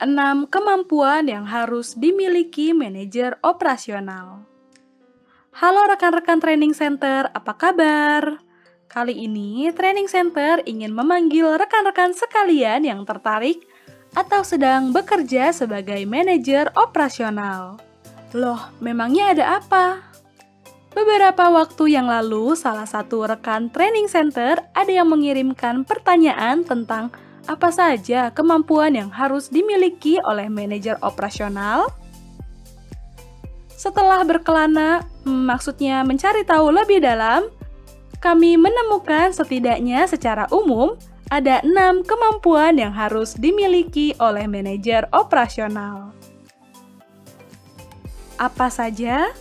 6 kemampuan yang harus dimiliki manajer operasional. Halo rekan-rekan Training Center, apa kabar? Kali ini Training Center ingin memanggil rekan-rekan sekalian yang tertarik atau sedang bekerja sebagai manajer operasional. Loh, memangnya ada apa? Beberapa waktu yang lalu, salah satu rekan Training Center ada yang mengirimkan pertanyaan tentang apa saja kemampuan yang harus dimiliki oleh manajer operasional? Setelah berkelana, maksudnya mencari tahu lebih dalam, kami menemukan setidaknya secara umum ada 6 kemampuan yang harus dimiliki oleh manajer operasional. Apa saja?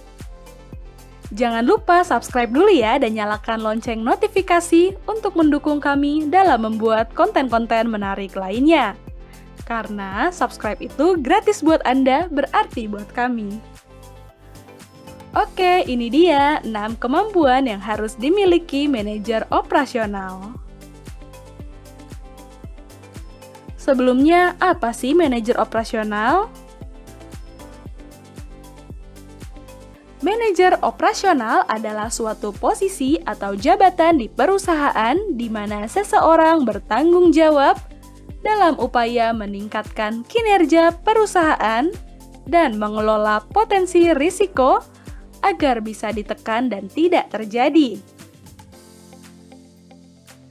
Jangan lupa subscribe dulu ya dan nyalakan lonceng notifikasi untuk mendukung kami dalam membuat konten-konten menarik lainnya. Karena subscribe itu gratis buat Anda, berarti buat kami. Oke, ini dia 6 kemampuan yang harus dimiliki manajer operasional. Sebelumnya, apa sih manajer operasional? Manajer operasional adalah suatu posisi atau jabatan di perusahaan di mana seseorang bertanggung jawab dalam upaya meningkatkan kinerja perusahaan dan mengelola potensi risiko agar bisa ditekan dan tidak terjadi.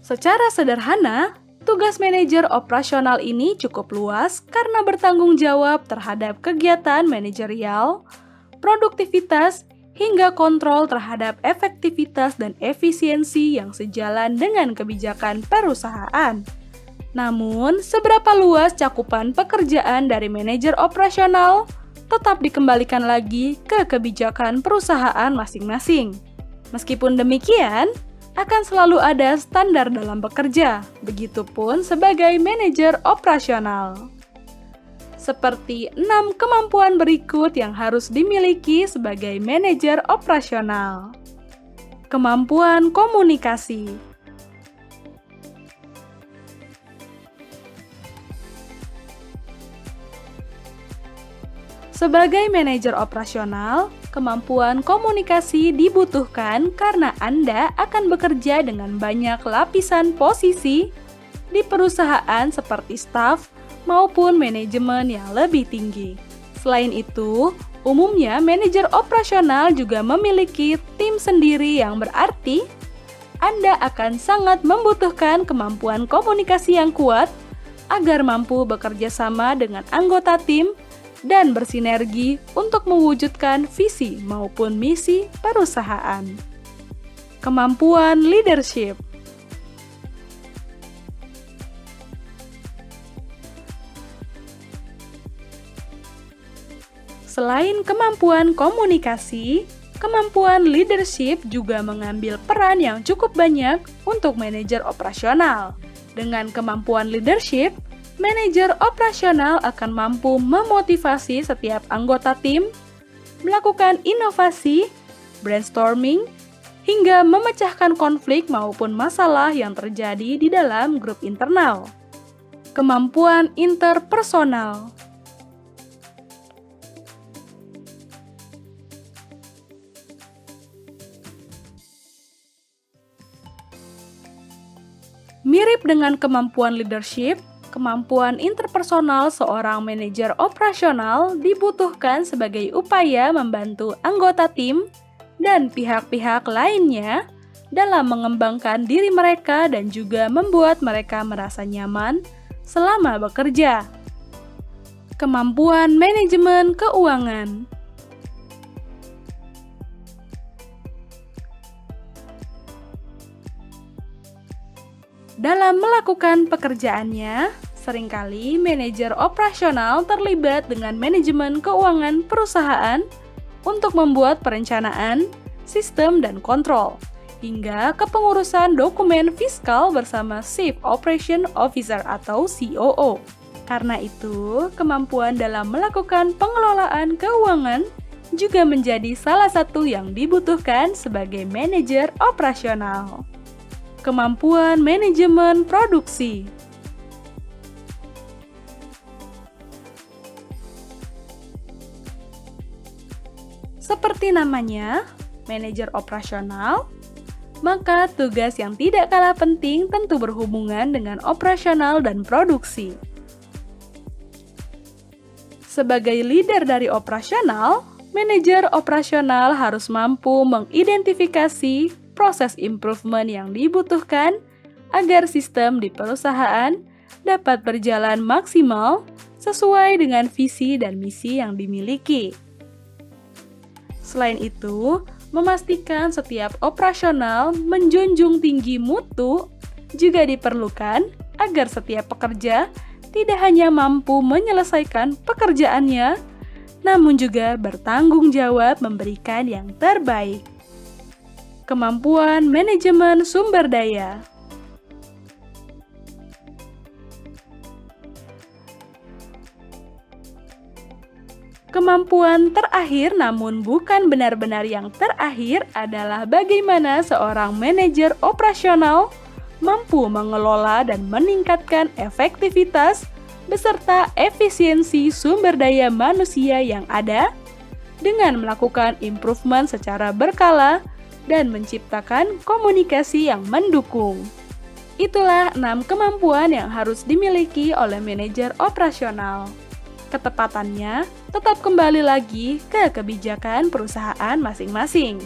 Secara sederhana, tugas manajer operasional ini cukup luas karena bertanggung jawab terhadap kegiatan manajerial, produktivitas, hingga kontrol terhadap efektivitas dan efisiensi yang sejalan dengan kebijakan perusahaan. Namun, seberapa luas cakupan pekerjaan dari manajer operasional tetap dikembalikan lagi ke kebijakan perusahaan masing-masing. Meskipun demikian, akan selalu ada standar dalam bekerja, begitupun sebagai manajer operasional. Seperti 6 kemampuan berikut yang harus dimiliki sebagai manajer operasional. Kemampuan komunikasi. Sebagai manajer operasional, kemampuan komunikasi dibutuhkan karena Anda akan bekerja dengan banyak lapisan posisi di perusahaan seperti staf, maupun manajemen yang lebih tinggi. Selain itu, umumnya manajer operasional juga memiliki tim sendiri yang berarti Anda akan sangat membutuhkan kemampuan komunikasi yang kuat agar mampu bekerja sama dengan anggota tim dan bersinergi untuk mewujudkan visi maupun misi perusahaan. Kemampuan leadership. Selain kemampuan komunikasi, kemampuan leadership juga mengambil peran yang cukup banyak untuk manajer operasional. Dengan kemampuan leadership, manajer operasional akan mampu memotivasi setiap anggota tim, melakukan inovasi, brainstorming, hingga memecahkan konflik maupun masalah yang terjadi di dalam grup internal. Kemampuan interpersonal. Mirip dengan kemampuan leadership, kemampuan interpersonal seorang manajer operasional dibutuhkan sebagai upaya membantu anggota tim dan pihak-pihak lainnya dalam mengembangkan diri mereka dan juga membuat mereka merasa nyaman selama bekerja. Kemampuan manajemen keuangan. Dalam melakukan pekerjaannya, seringkali manajer operasional terlibat dengan manajemen keuangan perusahaan untuk membuat perencanaan, sistem, dan kontrol, hingga kepengurusan dokumen fiskal bersama Chief Operation Officer atau COO. Karena itu, kemampuan dalam melakukan pengelolaan keuangan juga menjadi salah satu yang dibutuhkan sebagai manajer operasional. Kemampuan manajemen produksi. Seperti namanya, manajer operasional, maka tugas yang tidak kalah penting tentu berhubungan dengan operasional dan produksi. Sebagai leader dari operasional, manajer operasional harus mampu mengidentifikasi proses improvement yang dibutuhkan agar sistem di perusahaan dapat berjalan maksimal sesuai dengan visi dan misi yang dimiliki. Selain itu, memastikan setiap operasional menjunjung tinggi mutu juga diperlukan agar setiap pekerja tidak hanya mampu menyelesaikan pekerjaannya, namun juga bertanggung jawab memberikan yang terbaik. Kemampuan manajemen sumber daya. Kemampuan terakhir namun bukan benar-benar yang terakhir adalah bagaimana seorang manajer operasional mampu mengelola dan meningkatkan efektivitas beserta efisiensi sumber daya manusia yang ada dengan melakukan improvement secara berkala dan menciptakan komunikasi yang mendukung. Itulah 6 kemampuan yang harus dimiliki oleh manajer operasional. Ketepatannya tetap kembali lagi ke kebijakan perusahaan masing-masing.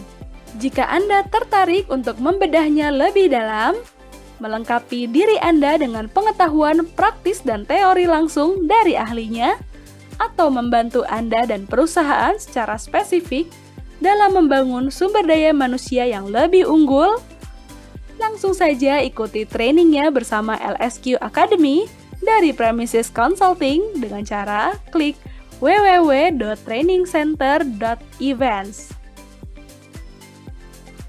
Jika Anda tertarik untuk membedahnya lebih dalam, melengkapi diri Anda dengan pengetahuan praktis dan teori langsung dari ahlinya, atau membantu Anda dan perusahaan secara spesifik dalam membangun sumber daya manusia yang lebih unggul, langsung saja ikuti trainingnya bersama LSQ Academy dari Premises Consulting dengan cara klik www.trainingcenter.events.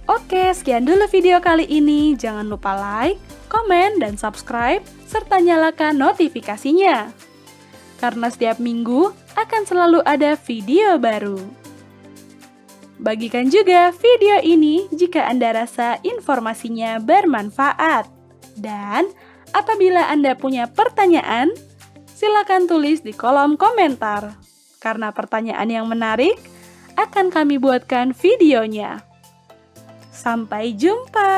Oke, sekian dulu video kali ini. Jangan lupa like, komen, dan subscribe, serta nyalakan notifikasinya. Karena setiap minggu akan selalu ada video baru. Bagikan juga video ini jika Anda rasa informasinya bermanfaat. Dan apabila Anda punya pertanyaan, silakan tulis di kolom komentar. Karena pertanyaan yang menarik, akan kami buatkan videonya. Sampai jumpa!